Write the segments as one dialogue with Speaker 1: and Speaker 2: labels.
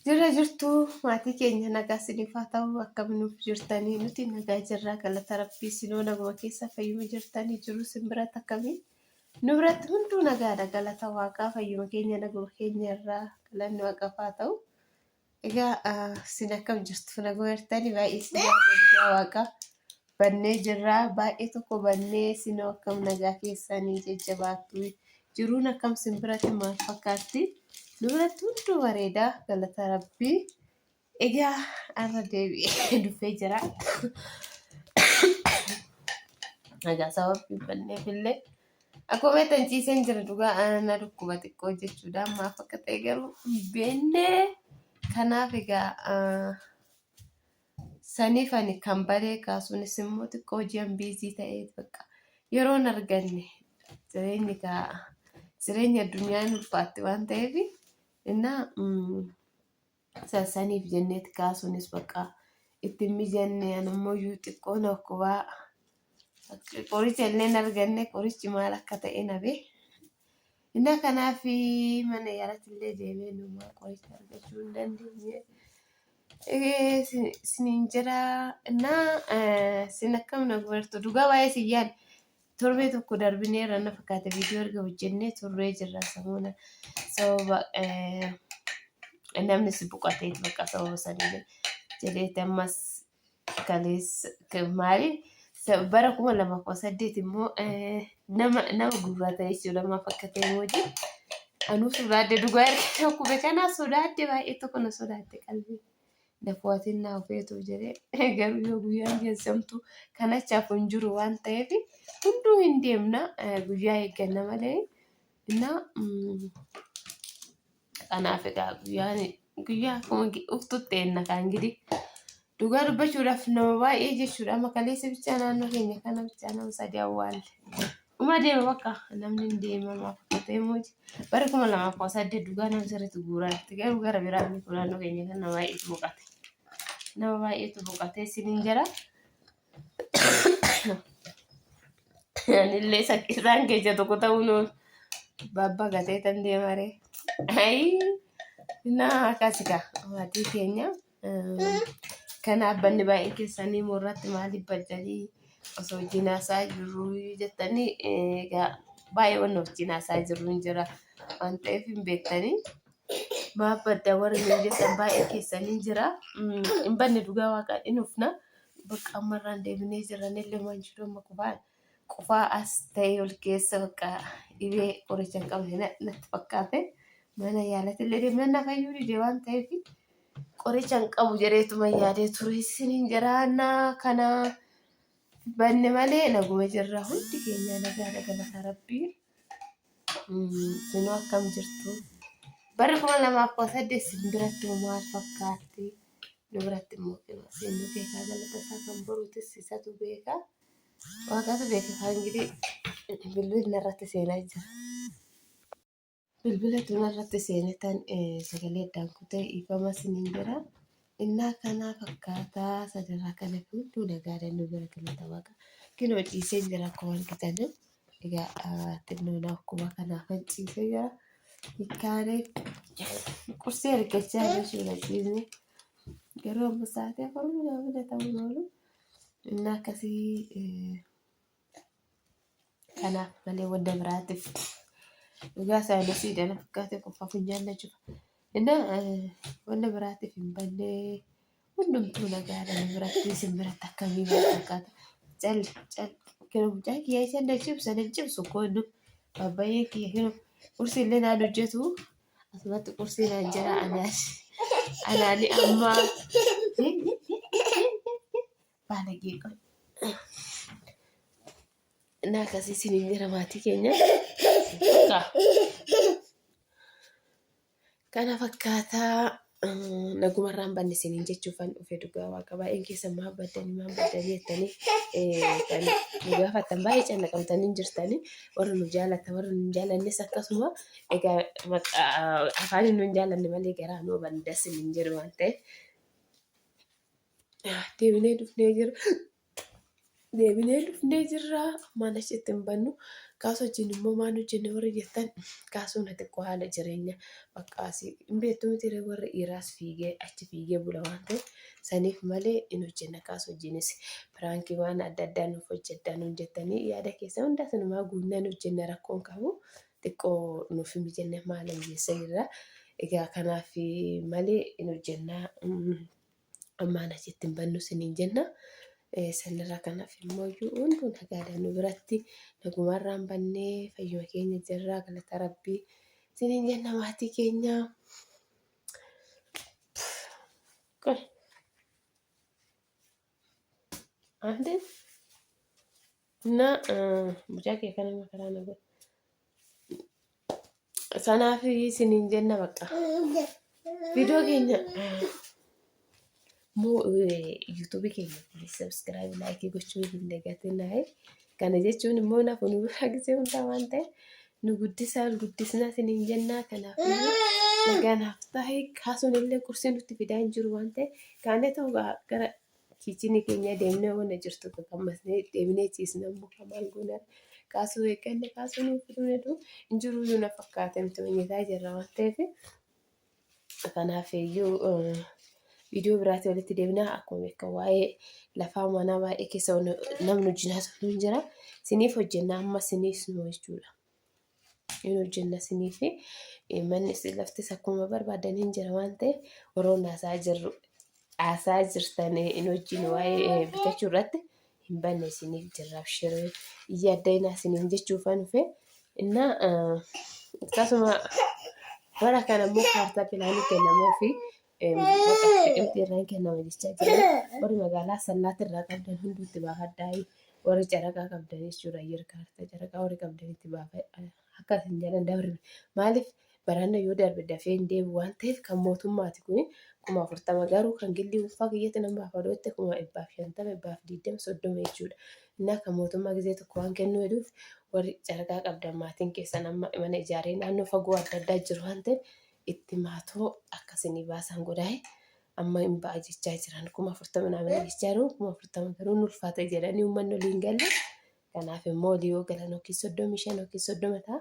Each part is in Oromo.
Speaker 1: Jira jirtuu maatii keenya nagaa isiniif haa ta'u akkam nuuf jirtanii nuti nagaa jirraa galata rabbii isinoo naguma keessa fayyuma jirtanii jiru isin biratti akkamii nu biratti hunduu nagaadha galata waaqaa fayyuma keenya naguma keenya irraa galanni waaqaaf haa ta'u. Egaa isin akkam jirtu naguma jirtanii baay'ee isin guddaa waaqaa bannee jirraa baay'ee tokko bannee isinoo akkam nagaa keessanii jajjabaattu jiruun akkam isin biratti maal fakkaatti? Duratti hunduu bareedaa galata rabbii. Egaa har'a deebi'ee dhufee jira. Nagaa sababni banneefillee akkuma tanchiiseen jira dhugaa ana dhukkuba xiqqoo jechuudha. Maaf akka ta'e garuu hin beekne. Kanaaf egaa saniif ani kan baree kaasuunis immoo xiqqoo hojiin biizii ta'ee bakka yeroon arganne jireenya addunyaan ulfaatti waan ta'eef. እና ሰሰኒፍ ጀነት ካሱንስ በቃ ኢትሚጀን ያንሞዩ ጥቆና ኩባ ቆሪች የለን አርገነ ቆሪች ማላከተ ኤነቤ እና ከናፊ ማነ ያላት ለጀቤ ነው ቆሪች አርገቹ እንደንዲኝ ሲንጀራ እና ሲነከም ነገርቱ ዱጋ ባይስ ይያል torbe tokko darbinee ranna fakkaate viidiyoo erga hojjennee turree jirra samuuna sababa namni si boqotee bakka sababa sanii jedheeti ammas kalees maali bara 2018 immoo nama gurraata jechuudha amma fakkatee mooji anuu sodaadde dhugaa erga akkuma kanaa sodaadde baay'ee tokko na sodaadde qalbii dafootiin naa ofeetu jedhee garuu yoo guyyaan geessamtu kanachaaf hin jiru waan ta'eef hunduu hin deemna guyyaa eegganna malee እና kanaaf egaa guyyaa akkuma uftutti eenna kan እንግዲህ dhugaa dubbachuudhaaf nama baay'ee jechuudha amma kaleessa bichaa naannoo keenya kana bichaa nama sadii awwaalle uma deema bakka namni hin deemamaa fakkaatee mooji bara 2018 dhugaa nama sirriitti guuraatti garuu gara biraa naannoo keenya kana nama baay'eetu boqotee siniin jira. Anillee sakkisaan keessa tokko ta'uun babba gatee tan deemare. Naa akkasika maatii keenya kanaaf banni baay'ee keessanii morratti maaliif baddanii osoo wajjin haasaa jirru jettanii egaa baay'ee wanna wajjin haasaa jirru hin jira waan ta'eef hin beektanii maaf badda warri hin jettan baay'ee keessanii jira hin banne dhugaa waaqaa dhinuufna bakka ammarraan deebinee jiranillee waan jiru amma qofaa as ta'e ol keessa bakka dhibee qoricha hin qabne natti fakkaate mana yaalatillee deemnee na fayyuu dide waan ta'eef qoricha hin qabu jedheetuma yaadee ture isiniin jiraannaa kana banne malee naguma jirra hundi keenya nagaadha galata rabbii. Sinoo akkam jirtu bara 2018 sin biratti maal fakkaatti nu biratti immoo seenuu keekaa galata isaa kan boruutis isatu beeka waaqatu beeka kan እንግዲህ bilbilli irratti seenaa jira. Bilbila tunarratti seenetan sagalee addaan kutee ifama siniin jira. Innaa kanaa fakkaataa sadarraa kana fi hunduu nagaadha nu bira galata waaqa. Kinoo ciisee jira akkuma argitan. Egaa xinnoon akkuma kanaaf ciisee jira. Hiikkaanee qursii argachaa jechuudha ciisne. Garuu amma sa'aatii afuruu nama ta'uu oolu. Innaa akkasii kanaaf malee wanta biraatiif. Dhugaa saayinsii dana fakkaate qofa funyaan na jiru. Innaa wanta biraatiif hin banne hundumtuu nagaadha nu biratti isin biratti akkamii fakkaata. Kira mucaa kiyyaa isheen na cimsu koonu babbayyee kiyya kira qursii illee naan hojjetu asumatti qursii naan jira anaani amma baala geeqoon. Innaa akkasii isiniin jira maatii keenya. Kana fakkaataa nagumarraan banne isiniin jechuufan dhufe dhugaa waaqa baay'een keessa maaf baddanii jettanii kan nu gaafattan baay'ee callaqamtanii jirtanii warra nu jaallatan warra nu jaallannes akkasuma egaa afaan nu hin jaallanne malee garaa nuu bandas isiniin jiru waan ta'eef deebinee dhufnee jiru. deebinee dhufnee jirra. Mana achitti hin bannu. Kaasuu wajjin immoo maal hojjenne warri jettan kaasuun xiqqoo haala jireenya baqqaasii hin beektu miti warri dhiiraas fiigee achi fiigee bula waan ta'eef saniif malee hin hojjenna. Kaasuu wajjinis piraankii waan adda addaa nuuf hojjeddaa nuun jettanii yaada keessa hundaa sanumaa guunnaan hojjenna rakkoon qabu xiqqoo nuuf hin jenne maala hiyyeessa irra. Egaa kanaaf malee hin hojjennaa. Ammaan achitti hin bannu siniin jenna. Sanirraa kanaaf immoo hunduu nagaadhaan nu biratti nagumarraan bannee fayyuma keenya jirraa galata rabbii siniin jenna maatii keenya. Ande na mucaa kee kana makaraa na godhe. Sanaaf siniin jenna bakka viidiyoo keenya yuutuubii keenya sabskiraayib laayikii gochuu hin dagatinaa. Kana jechuun immoo naaf nu bira gisee hundaa waan ta'e nu guddisnaa siniin jennaa. Kanaaf nagaanaaf ta'e kaasuun illee kursii nutti fidaa hin jiru waan ta'e kaanee ta'u gara kiichinii keenya deemnee waan jirtu gammasnee deemnee ciisna muka maal goona kaasuu eegganne kaasuu nuuf fiduu hin jiru iyyuu na fakkaate miti manyaataa jirra waan ta'eef kanaaf iyyuu viidiyoo biraatti walitti deebinaa. Akkuma beekamu waa'ee lafaa manaa baay'ee keessa namni hojjinaatu hin jira. Siniif hojjenna amma siniif nu jechuudha. Hin hojjenna siniif mannis laftis akkuma barbaadan hin jira waan ta'eef woroon haasaa jirtan hin hojjinu waa'ee bitachuu irratti hin banne siniif jirraaf shiree yaaddainaa siniin jechuufan dhufe innaa akkasuma bara kana immoo kaartaa pilaanii kennamuu fi biqiltii irraan kennama jechaa jira. Warri magaalaa sallaatti irraa qabdan hunduutti baafadhaa. Warri caraqaa qabdan jechuudha kaartaa caraqaa warri qabdan itti baafadhaa. Akkas hin jedhan dabarre maaliif baranna yoo darbe dafee hin deebi'u waan ta'eef kan mootummaati kun 40 garuu kan gillii uffaa kiyyatti nama baafadhootti 150 120 30 jechuudha. Innaa kan mootummaa gisee tokko waan kennuu hedduuf warri caraqaa qabdan maatiin keessan amma mana ijaaree naannoo fagoo adda addaa jiru waan ta'eef itti maatoo akkasini baasan godhaaye amma hin ba'a jechaa jiran 40 naamni jechaa jiru 40 garuu ulfaata jedhanii uummanni olii hin galle. Kanaaf immoo olii yoo galan yookiin 35 yookiin 30 ta'a.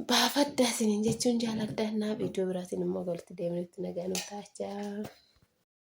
Speaker 1: Baafaddaa siniin jechuun jaaladha. Viidiyoo biraatiin immoo walitti deemnutti nagaa nu taachaa.